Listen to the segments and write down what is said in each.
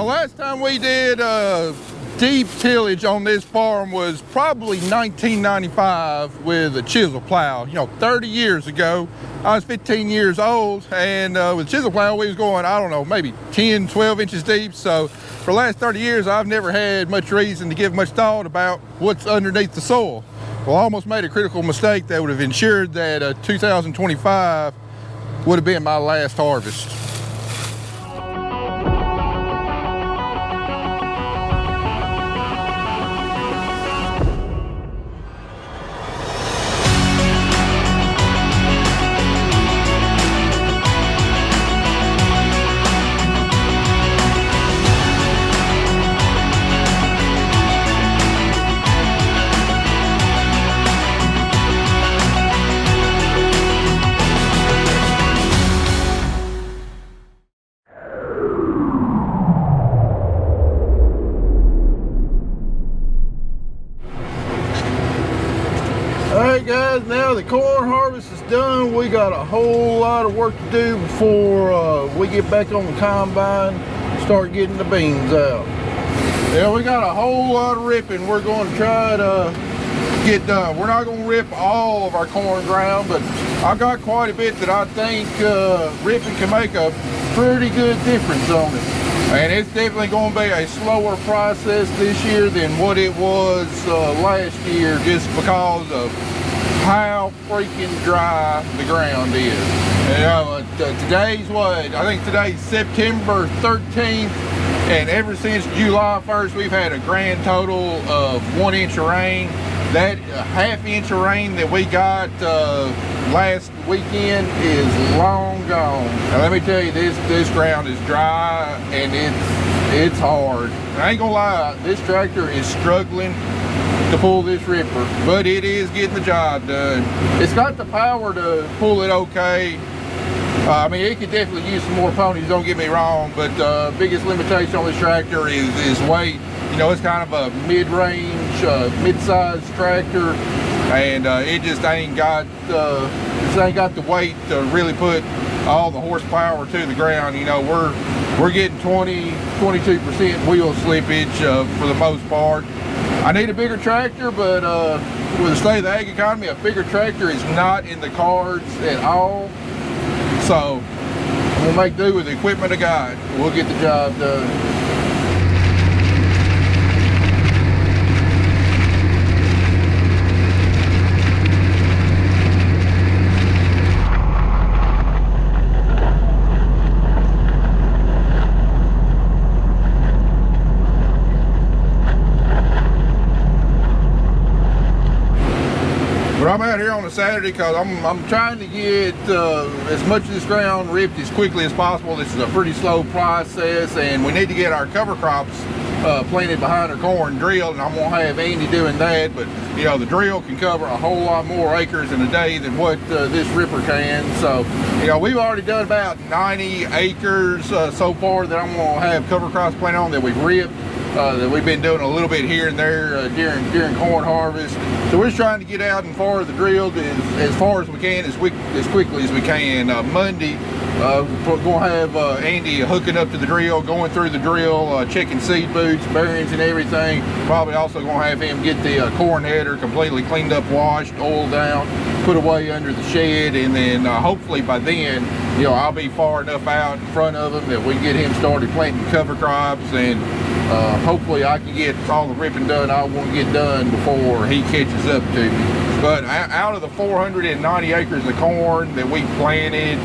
Last time we did deep tillage on this farm was probably 1995 with a chisel plow. 30 years ago. I was 15 years old, and with chisel plow we was going, I don't know, maybe 10, 12 inches deep. So for the last 30 years, I've never had much reason to give much thought about what's underneath the soil. Well, I almost made a critical mistake that would have ensured that 2025 would have been my last harvest. Alright guys, now the corn harvest is done. We got a whole lot of work to do before we get back on the combine and start getting the beans out. Yeah, we got a whole lot of ripping we're going to try to get done. We're not going to rip all of our corn ground, but I've got quite a bit that I think ripping can make a pretty good difference on it. And it's definitely going to be a slower process this year than what it was last year, just because of how freaking dry the ground is. Today's what? I think today's September 13th, and ever since July 1st, we've had a grand total of 1 inch of rain. That half inch of rain that we got last weekend is long gone. Now let me tell you, this ground is dry and it's hard. I ain't gonna lie, this tractor is struggling to pull this ripper, but it is getting the job done. It's got the power to pull it okay. I mean, it could definitely use some more ponies, don't get me wrong, but the biggest limitation on this tractor is weight. It's kind of a mid-range, mid-sized tractor, and it just ain't got the weight to really put all the horsepower to the ground. We're getting 22% wheel slippage for the most part. I need a bigger tractor, but with the state of the ag economy, a bigger tractor is not in the cards at all. So I'm gonna make do with the equipment I got. We'll get the job done. But I'm out here on a Saturday because I'm trying to get as much of this ground ripped as quickly as possible. This is a pretty slow process, and we need to get our cover crops planted behind our corn drilled, and I'm going to have Andy doing that. But the drill can cover a whole lot more acres in a day than what this ripper can. So we've already done about 90 acres so far that I'm going to have cover crops planted on that we've ripped. That we've been doing a little bit here and there during corn harvest. So we're just trying to get out and far the drill as far as we can, as quickly as we can. Monday, we're going to have Andy hooking up to the drill, going through the drill, checking seed boots, bearings and everything. Probably also going to have him get the corn header completely cleaned up, washed, oiled down, put away under the shed, and then hopefully by then, I'll be far enough out in front of him that we can get him started planting cover crops, and hopefully I can get all the ripping done I want to get done before he catches up to me. But out of the 490 acres of corn that we planted,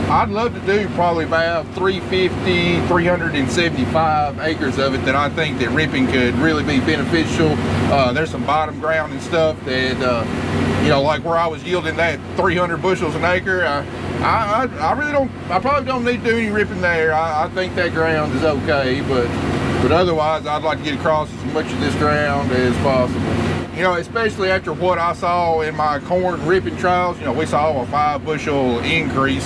I'd love to do probably about 375 acres of it that I think that ripping could really be beneficial. There's some bottom ground and stuff that, like where I was yielding that 300 bushels an acre, I probably don't need to do any ripping there. I think that ground is okay, but otherwise I'd like to get across as much of this ground as possible. Especially after what I saw in my corn ripping trials. We saw a 5 bushel increase,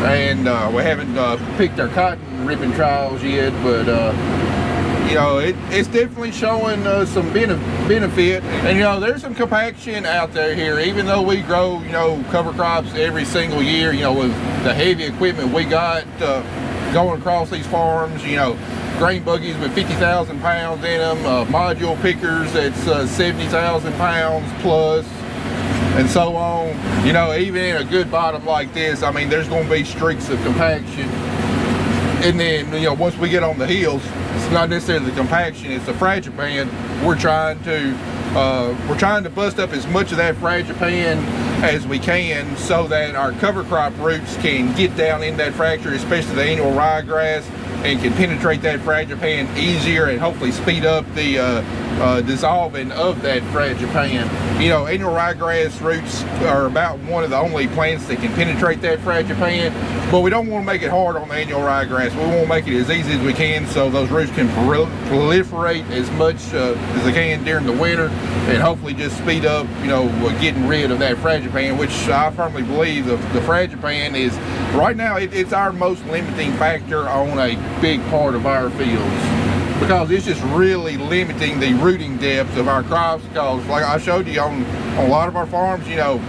and we haven't picked our cotton ripping trials yet, but it's definitely showing some benefit. And there's some compaction out there here, even though we grow cover crops every single year. With the heavy equipment we got going across these farms, grain buggies with 50,000 pounds in them, module pickers that's 70,000 pounds plus, and so on. You know, even in a good bottom like this, I mean, there's going to be streaks of compaction. And then, you know, once we get on the hills, it's not necessarily the compaction, it's the fragipan. We're trying to bust up as much of that fragipan as we can so that our cover crop roots can get down in that fracture, especially the annual ryegrass, and can penetrate that fragipan easier and hopefully speed up the dissolving of that fragipan. You know, annual ryegrass roots are about one of the only plants that can penetrate that fragipan, but we don't want to make it hard on the annual ryegrass. We want to make it as easy as we can so those roots can proliferate as much as they can during the winter, and hopefully just speed up, you know, getting rid of that fragipan, which I firmly believe the fragipan is, right now, it's our most limiting factor on a big part of our fields, because it's just really limiting the rooting depth of our crops. Because like I showed you on a lot of our farms, you know,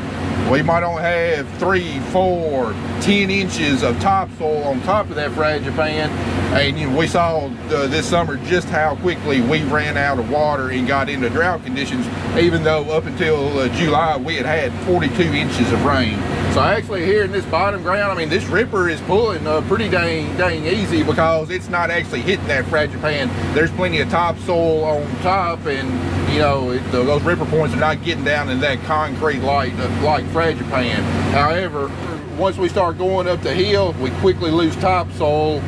we might only have 3, 4, 10 inches of topsoil on top of that fragipan. And you know, we saw this summer just how quickly we ran out of water and got into drought conditions, even though up until July we had 42 inches of rain. So actually here in this bottom ground, I mean, this ripper is pulling pretty dang easy, because it's not actually hitting that fragipan. There's plenty of topsoil on top, and you know, those ripper points are not getting down in that concrete like fragipan. However, once we start going up the hill, we quickly lose topsoil,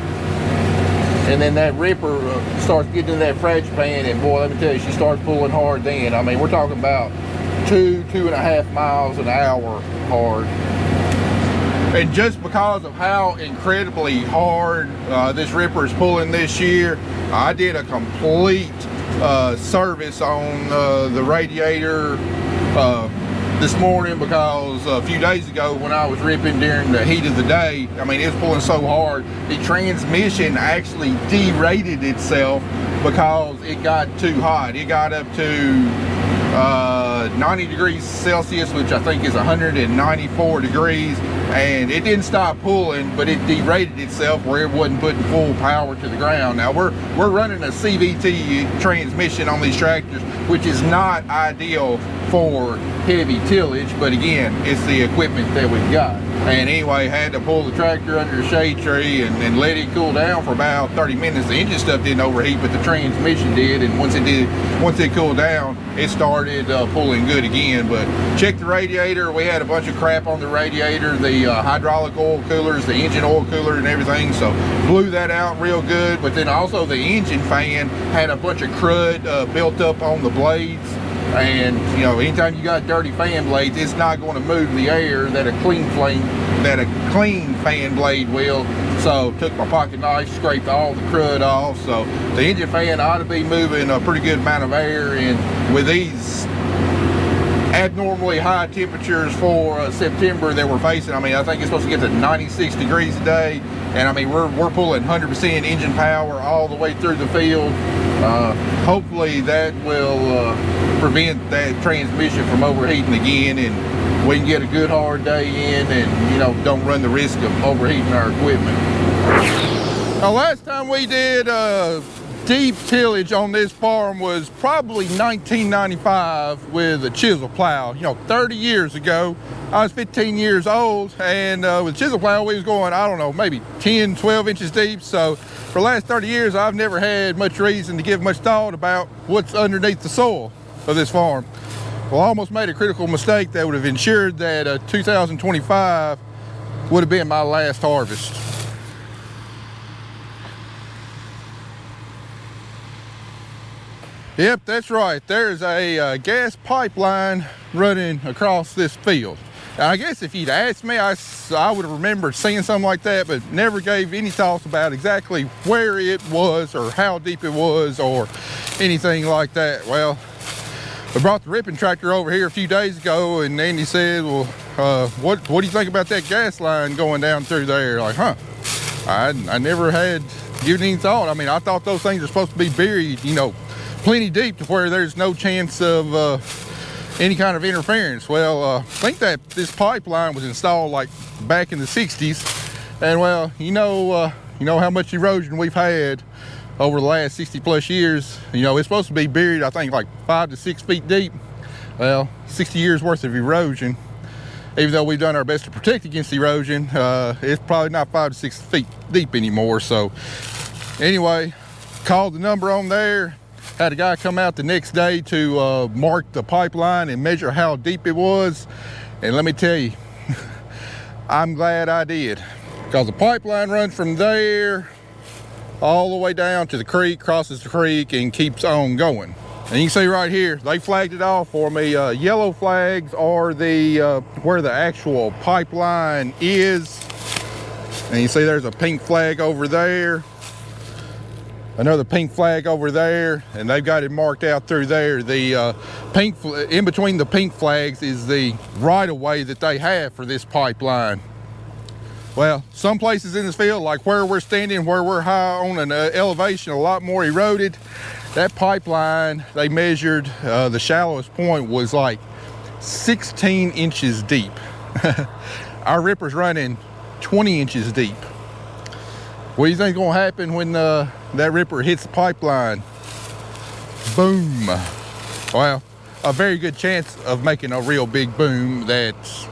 and then that ripper starts getting in that fragipan, and boy, let me tell you, she starts pulling hard then. I mean, we're talking about 2.5 miles an hour hard. And just because of how incredibly hard this ripper is pulling this year, I did a complete service on the radiator this morning, because a few days ago when I was ripping during the heat of the day, I mean, it was pulling so hard, the transmission actually derated itself because it got too hot. It got up to 90 degrees Celsius, which I think is 194 degrees, and it didn't stop pulling, but it derated itself where it wasn't putting full power to the ground. Now we're running a CVT transmission on these tractors, which is not ideal for heavy tillage, but again, it's the equipment that we've got. And anyway, had to pull the tractor under a shade tree and let it cool down for about 30 minutes. The engine stuff didn't overheat, but the transmission did, and once it cooled down, it started pulling good again. But check the radiator. We had a bunch of crap on the radiator, the hydraulic oil coolers, the engine oil cooler and everything, so blew that out real good. But then also the engine fan had a bunch of crud built up on the blades. And you know, anytime you got dirty fan blades, it's not going to move the air that a clean fan blade will. So took my pocket knife, scraped all the crud off. So the engine fan ought to be moving a pretty good amount of air. And with these abnormally high temperatures for September that we're facing, I mean, I think it's supposed to get to 96 degrees a day, and I mean, we're pulling 100% engine power all the way through the field. Hopefully that will prevent that transmission from overheating again, and we can get a good hard day in, and you know, don't run the risk of overheating our equipment. Now, last time we did deep tillage on this farm was probably 1995 with a chisel plow. You know, 30 years ago. I was 15 years old, and with chisel plow we was going, I don't know, maybe 10, 12 inches deep. So for the last 30 years, I've never had much reason to give much thought about what's underneath the soil of this farm. Well, I almost made a critical mistake that would have ensured that 2025 would have been my last harvest. Yep, that's right. There's a gas pipeline running across this field. Now, I guess if you'd asked me, I would have remembered seeing something like that, but never gave any thoughts about exactly where it was or how deep it was or anything like that. Well, I brought the ripping tractor over here a few days ago, and Andy said, well, what do you think about that gas line going down through there? Like, I never had given any thought. I mean, I thought those things are supposed to be buried, you know, plenty deep to where there's no chance of any kind of interference. Well, I think that this pipeline was installed like back in the 60s, and well, you know how much erosion we've had over the last 60 plus years. You know, it's supposed to be buried, I think, like 5 to 6 feet deep. Well, 60 years worth of erosion. Even though we've done our best to protect against erosion, it's probably not 5 to 6 feet deep anymore. So anyway, called the number on there, had a guy come out the next day to mark the pipeline and measure how deep it was. And let me tell you, I'm glad I did, because the pipeline runs from there all the way down to the creek, crosses the creek, and keeps on going. And you can see right here, they flagged it off for me. Yellow flags are the where the actual pipeline is. And you see there's a pink flag over there, another pink flag over there, and they've got it marked out through there. The pink, in between the pink flags is the right-of-way that they have for this pipeline. Well, some places in this field, like where we're standing, where we're high on an elevation, a lot more eroded. That pipeline, they measured, the shallowest point was like 16 inches deep. Our ripper's running 20 inches deep. What do you think is gonna happen when that ripper hits the pipeline? Boom. Well, a very good chance of making a real big boom that's,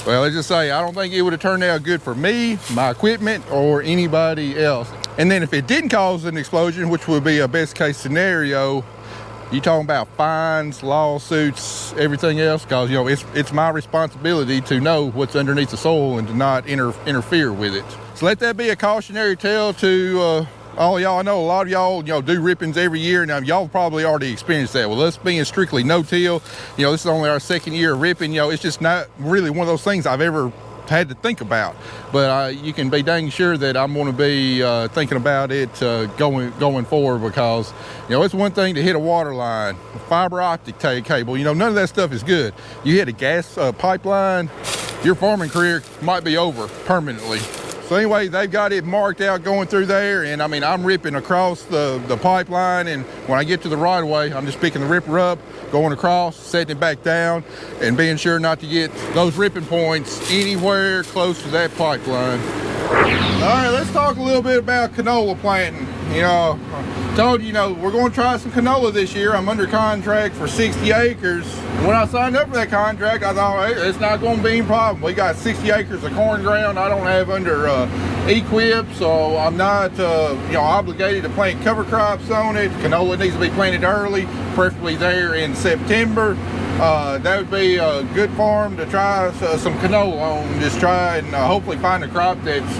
well, let's just say, I don't think it would have turned out good for me, my equipment, or anybody else. And then if it didn't cause an explosion, which would be a best case scenario, you talking about fines, lawsuits, everything else, because, you know, it's my responsibility to know what's underneath the soil and to not interfere with it. So let that be a cautionary tale to all y'all. I know a lot of y'all, you know, do rippings every year. Now, y'all probably already experienced that. Well, us being strictly no-till, you know, this is only our second year of ripping. You know, it's just not really one of those things I've ever had to think about. But you can be dang sure that I'm going to be thinking about it going forward, because, you know, it's one thing to hit a water line, a fiber optic cable. You know, none of that stuff is good. You hit a gas pipeline, your farming career might be over permanently. So anyway, they've got it marked out going through there, and I mean, I'm ripping across the pipeline, and when I get to the right of way, I'm just picking the ripper up, going across, setting it back down, and being sure not to get those ripping points anywhere close to that pipeline. All right, let's talk a little bit about canola planting. You know, I told you, you know, we're going to try some canola this year. I'm under contract for 60 acres. When I signed up for that contract, I thought, hey, it's not going to be any problem. We got 60 acres of corn ground I don't have under equip, so I'm not you know, obligated to plant cover crops on it. Canola needs to be planted early, preferably there in September. That would be a good farm to try some canola on. Just try and hopefully find a crop that's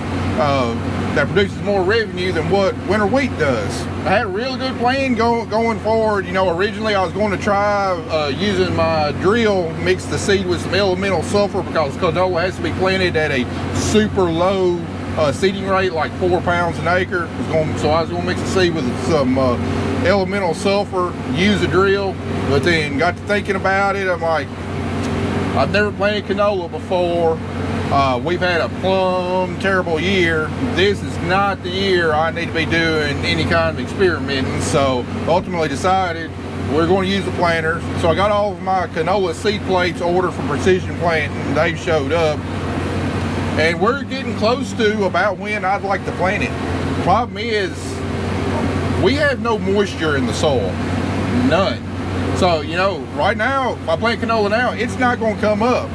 that produces more revenue than what winter wheat does. I had a really good plan going forward. You know, originally I was going to try using my drill, mix the seed with some elemental sulfur, because canola has to be planted at a super low seeding rate, like 4 pounds an acre. So I was going to mix the seed with some elemental sulfur, use a drill, but then got to thinking about it. I'm like, I've never planted canola before. We've had a plumb terrible year. This is not the year I need to be doing any kind of experimenting. So ultimately decided we're going to use the planters. So I got all of my canola seed plates ordered from Precision Planting. They showed up, and we're getting close to about when I'd like to plant it. Problem is, we have no moisture in the soil, none. So, you know, right now, if I plant canola now, it's not going to come up.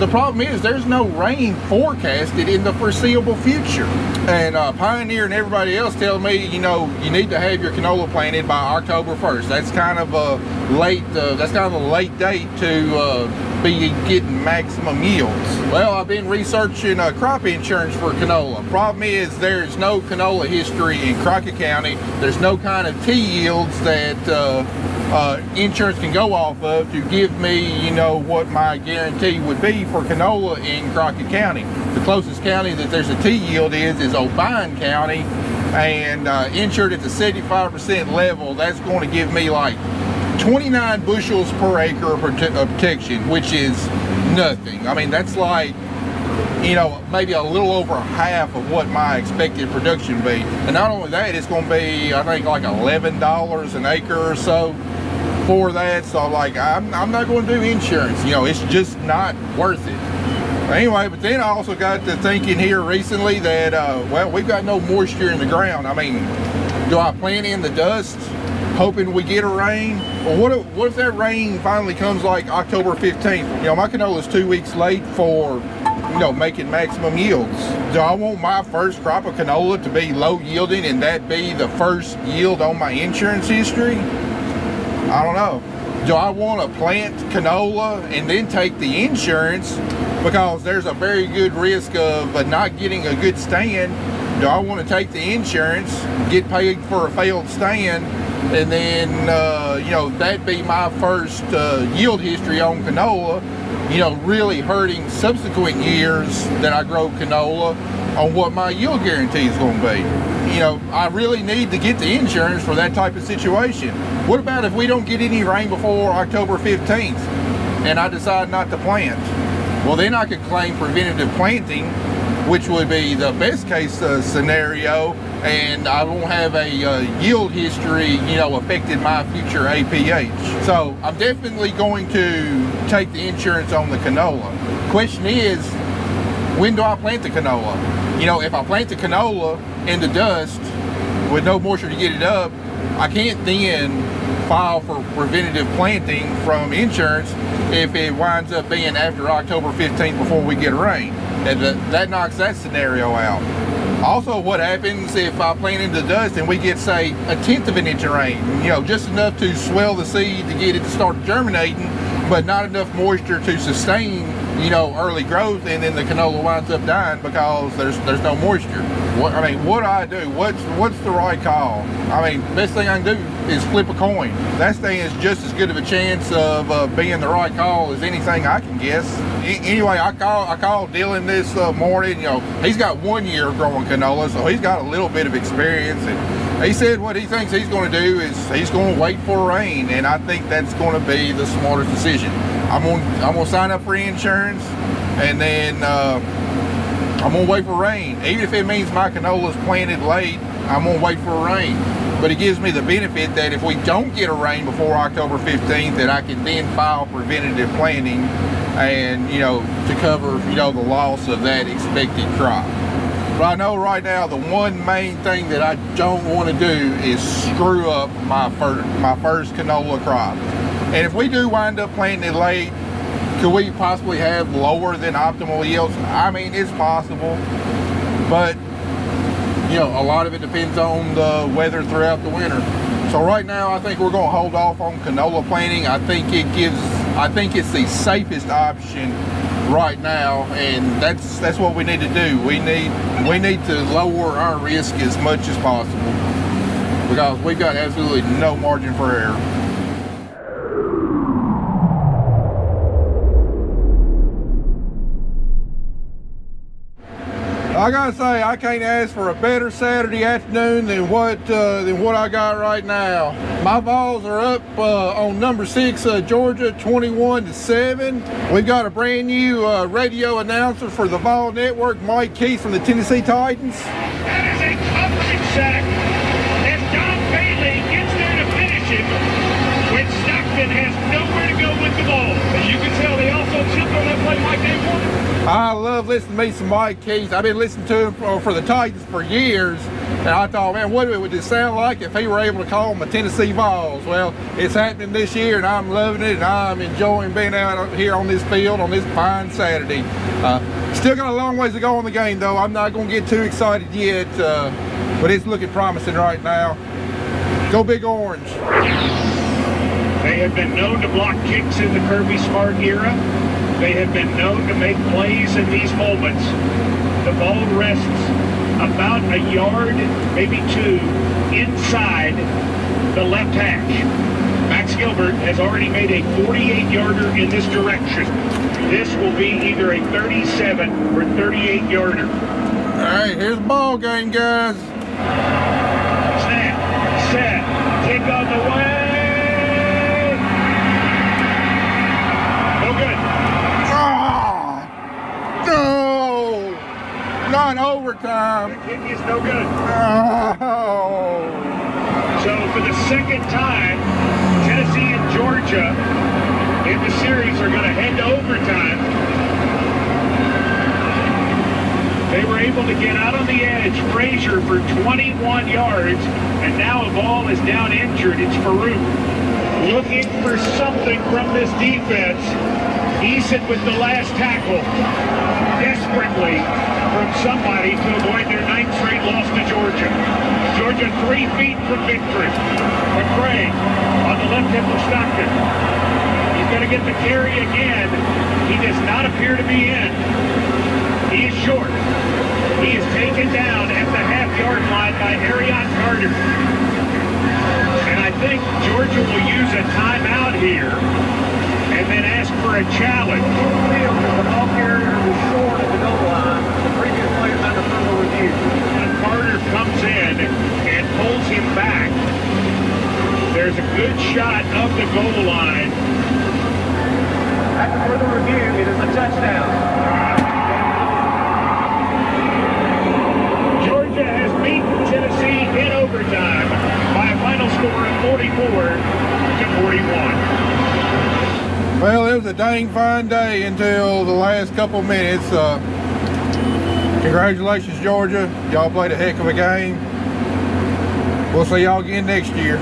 The problem is there's no rain forecasted in the foreseeable future. And Pioneer and everybody else telling me, you know, you need to have your canola planted by October 1st. That's kind of a late date to be getting maximum yields. Well, I've been researching crop insurance for canola. Problem is there's no canola history in Crockett County. There's no kind of T yields that insurance can go off of to give me, you know, what my guarantee would be for canola in Crockett County. The closest county that there's a T yield is O'Brien County, and insured at the 75% level. That's going to give me like 29 bushels per acre of protection, which is nothing. I mean, that's like, you know, maybe a little over half of what my expected production would be. And not only that, it's going to be, I think, like $11 an acre or so for that. So like, I'm not going to do insurance. You know, it's just not worth it. Anyway, but then I also got to thinking here recently that, well, we've got no moisture in the ground. I mean, do I plant in the dust, hoping we get a rain? Or what if that rain finally comes like October 15th? You know, my canola is 2 weeks late for, you know, making maximum yields. Do I want my first crop of canola to be low yielding and that be the first yield on my insurance history? I don't know. Do I want to plant canola and then take the insurance because there's a very good risk of not getting a good stand? Do I want to take the insurance, get paid for a failed stand, and then, you know, that be my first yield history on canola, you know, really hurting subsequent years that I grow canola on what my yield guarantee is going to be? You know, I really need to get the insurance for that type of situation. What about if we don't get any rain before October 15th and I decide not to plant? Well, then I could claim preventative planting, which would be the best case scenario, and I won't have a yield history, you know, affected my future APH. So I'm definitely going to take the insurance on the canola. Question is, when do I plant the canola? You know, if I plant the canola in the dust with no moisture to get it up, I can't then file for preventative planting from insurance if it winds up being after October 15th before we get a rain. That knocks that scenario out. Also, what happens if I plant in the dust and we get, say, 1/10 of an inch of rain? You know, just enough to swell the seed to get it to start germinating, but not enough moisture to sustain, you know, early growth, and then the canola winds up dying because there's no moisture. What do I do? What's the right call? I mean, best thing I can do is flip a coin. That thing is just as good of a chance of being the right call as anything I can guess. Anyway, I called Dylan this morning. You know, he's got 1 year of growing canola, so he's got a little bit of experience, and he said what he thinks he's going to do is he's going to wait for rain, and I think that's going to be the smartest decision. I'm going to sign up for insurance, and then I'm going to wait for rain. Even if it means my canola is planted late, I'm going to wait for rain. But it gives me the benefit that if we don't get a rain before October 15th, that I can then file preventative planting, and, you know, to cover, you know, the loss of that expected crop. But I know right now the one main thing that I don't want to do is screw up my first canola crop. And if we do wind up planting it late, could we possibly have lower than optimal yields? I mean, it's possible, but, you know, a lot of it depends on the weather throughout the winter. So right now, I think we're going to hold off on canola planting. I think it's the safest option right now, and that's what we need to do. We need to lower our risk as much as possible because we've got absolutely no margin for error. I gotta say, I can't ask for a better Saturday afternoon than what I got right now. My Vols are up on number 6, Georgia, 21-7. We've got a brand new radio announcer for the Vol Network, Mike Keith from the Tennessee Titans. That is a coverage sack as Don Bailey gets there to finish it when Stockton has nowhere to go with the ball. As you can tell, they also jumped on that play like they wanted. I love listening to me some Mike Keith. I've been listening to him for the Titans for years, and I thought, man, what would it sound like if he were able to call them the Tennessee Vols? Well, it's happening this year, and I'm loving it, and I'm enjoying being out here on this field on this fine Saturday. Still got a long ways to go on the game, though. I'm not going to get too excited yet, but it's looking promising right now. Go Big Orange. They have been known to block kicks in the Kirby Smart era. They have been known to make plays in these moments. The ball rests about a yard, maybe 2, inside the left hash. Max Gilbert has already made a 48-yarder in this direction. This will be either a 37 or 38-yarder. All right, here's the ball game, guys. Snap, set, kick on the way. No good. No! Not overtime. The kick is no good. Oh! So for the second time, Tennessee and Georgia in the series are going to head to overtime. They were able to get out on the edge. Frazier for 21 yards, and now a ball is down injured. It's Farouk. Looking for something from this defense. Eason with the last tackle. Desperately from somebody to avoid their 9th straight loss to Georgia. Georgia 3 feet from victory. McCray on the left hip of Stockton. He's going to get the carry again. He does not appear to be in. He is short. He is taken down at the half-yard line by Arion Carter. And I think Georgia will use a timeout here and then ask for a challenge. The ball carrier was short at the goal line. The previous play is under further review. And Carter comes in and pulls him back. There's a good shot of the goal line. After further review, it is a touchdown. Georgia has beaten Tennessee in overtime by a final score of 44-41. Well, it was a dang fine day until the last couple minutes. Congratulations, Georgia. Y'all played a heck of a game. We'll see y'all again next year.